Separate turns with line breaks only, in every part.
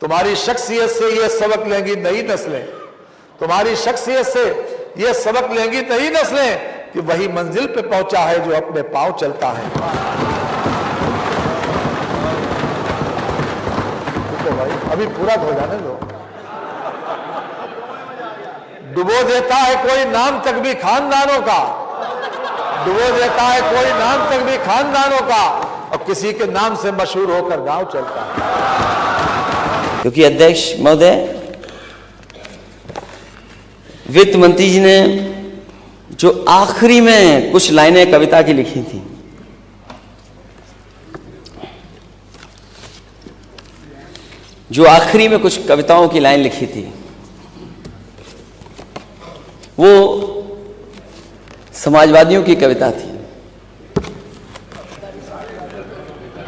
तुम्हारी शख्सियत से ये सबक लेंगी नई नस्लें, तुम्हारी शख्सियत से ये सबक लेंगी नई नस्लें कि वही मंजिल पे पहुंचा है जो अपने पांव चलता है। तो भाई अभी पूरा हो जाने दो। डुबो देता है कोई नाम तक भी खानदानों का, डुबो देता है कोई नाम तक भी खानदानों का, और किसी के नाम से मशहूर होकर गांव चलता है।
क्योंकि अध्यक्ष महोदय, वित्त मंत्री जी ने जो आखिरी में कुछ लाइनें कविता की लिखी थी, जो आखिरी में कुछ कविताओं की लाइन लिखी थी, वो समाजवादियों की कविता थी।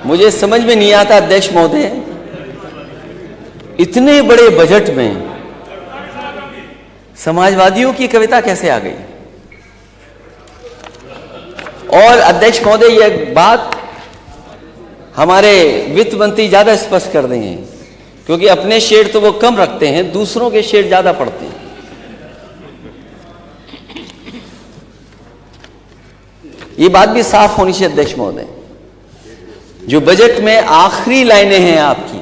मुझे समझ में नहीं आता अध्यक्ष महोदय, इतने बड़े बजट में समाजवादियों की कविता कैसे आ गई। और अध्यक्ष महोदय, यह बात हमारे वित्त मंत्री ज्यादा स्पष्ट कर देंगे, क्योंकि अपने शेर तो वो कम रखते हैं, दूसरों के शेर ज्यादा पढ़ते हैं। ये बात भी साफ होनी चाहिए अध्यक्ष महोदय, जो बजट में आखिरी लाइनें हैं आपकी,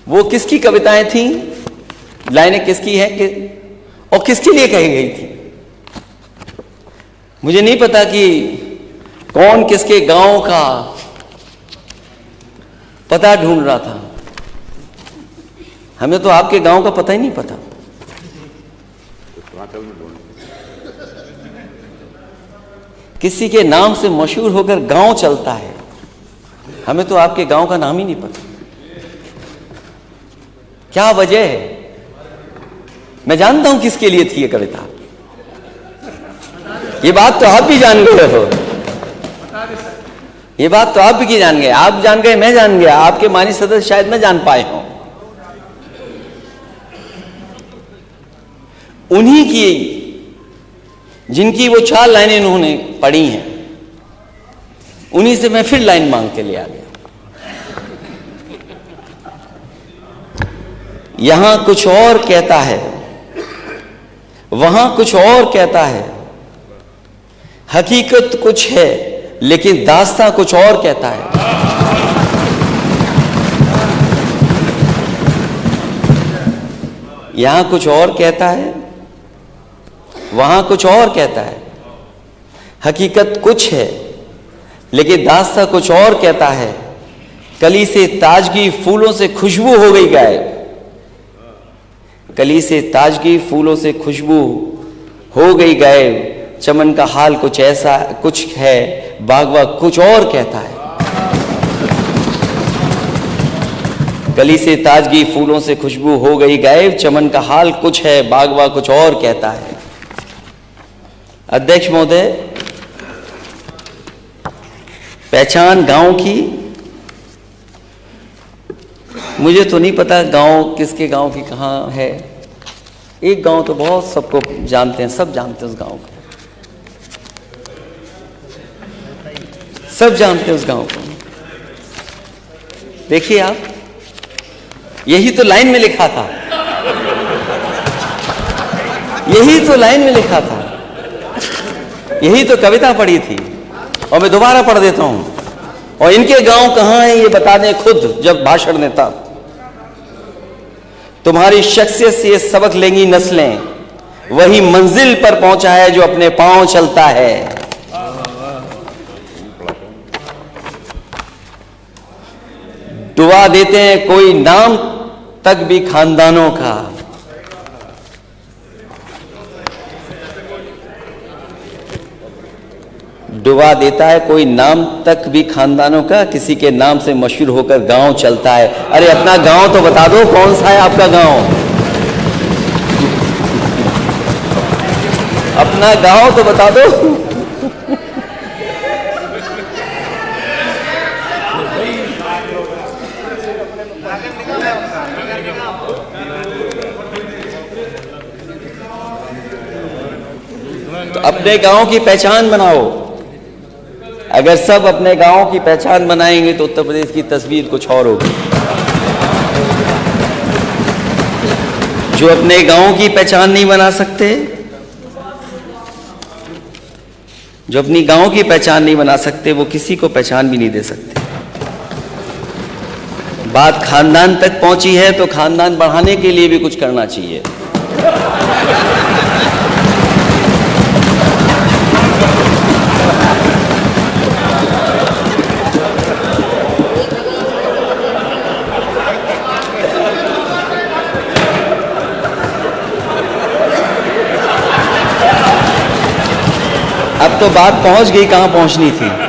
वो किसकी कविताएं थी, लाइनें किसकी हैं और किसके लिए कही गई थी। मुझे नहीं पता कि कौन किसके गांव का पता ढूंढ रहा था। हमें तो आपके गांव का पता ही नहीं पता। किसी के नाम से मशहूर होकर गांव चलता है, हमें तो आपके गांव का नाम ही नहीं पता। क्या वजह है? मैं जानता हूं किसके लिए थी ये कविता। ये बात तो आप भी जान गए हो, ये बात तो आप भी जान गए। आप जान गए, मैं जान गया, आपके माननीय सदस्य शायद न जान पाए हों। उन्हीं की, जिनकी वो 4 लाइनें उन्होंने पढ़ी हैं, उन्हीं से मैं फिर लाइन मांग के ले आ गया। यहां कुछ और कहता है, वहां कुछ और कहता है, हकीकत कुछ है लेकिन दास्तां कुछ और कहता है। यहां कुछ और कहता है, वहां कुछ और कहता है, हकीकत कुछ है लेकिन दास्तां कुछ और कहता है। कली से ताजगी फूलों से खुशबू हो गई गायब, कली से ताजगी फूलों से खुशबू हो गई गायब। चमन का हाल कुछ ऐसा कुछ है, बागवा कुछ और कहता है। कली से ताजगी फूलों से खुशबू हो गई गायब, चमन का हाल कुछ है, बागवा कुछ और कहता है। अध्यक्ष महोदय, पहचान गांव की, मुझे तो नहीं पता गांव किसके गांव की कहां है। एक गांव तो बहुत सबको जानते हैं, सब जानते हैं उस गांव को, सब जानते हैं उस गांव को। देखिए आप, यही तो लाइन में लिखा था, यही तो लाइन में लिखा था, यही तो कविता पढ़ी थी। और मैं दोबारा पढ़ देता हूं, और इनके गांव कहां है ये बता दें खुद जब भाषण देता। तुम्हारी शख्सियत से ये सबक लेंगी नस्लें, वही मंजिल पर पहुंचा है जो अपने पांव चलता है। डुबा देते हैं कोई नाम तक भी खानदानों का, डुबा देता है कोई नाम तक भी खानदानों का, किसी के नाम से मशहूर होकर गांव चलता है। अरे अपना गांव तो बता दो, कौन सा है आपका गांव? अपना गांव तो बता दो। तो अपने गांव की पहचान बनाओ। अगर सब अपने गांव की पहचान बनाएंगे तो उत्तर प्रदेश की तस्वीर कुछ और होगी। जो अपने गांव की पहचान नहीं बना सकते, जो अपनी गांव की पहचान नहीं बना सकते, वो किसी को पहचान भी नहीं दे सकते। बात खानदान तक पहुंची है तो खानदान बढ़ाने के लिए भी कुछ करना चाहिए। अब तो बात पहुंच गई कहां पहुंचनी थी।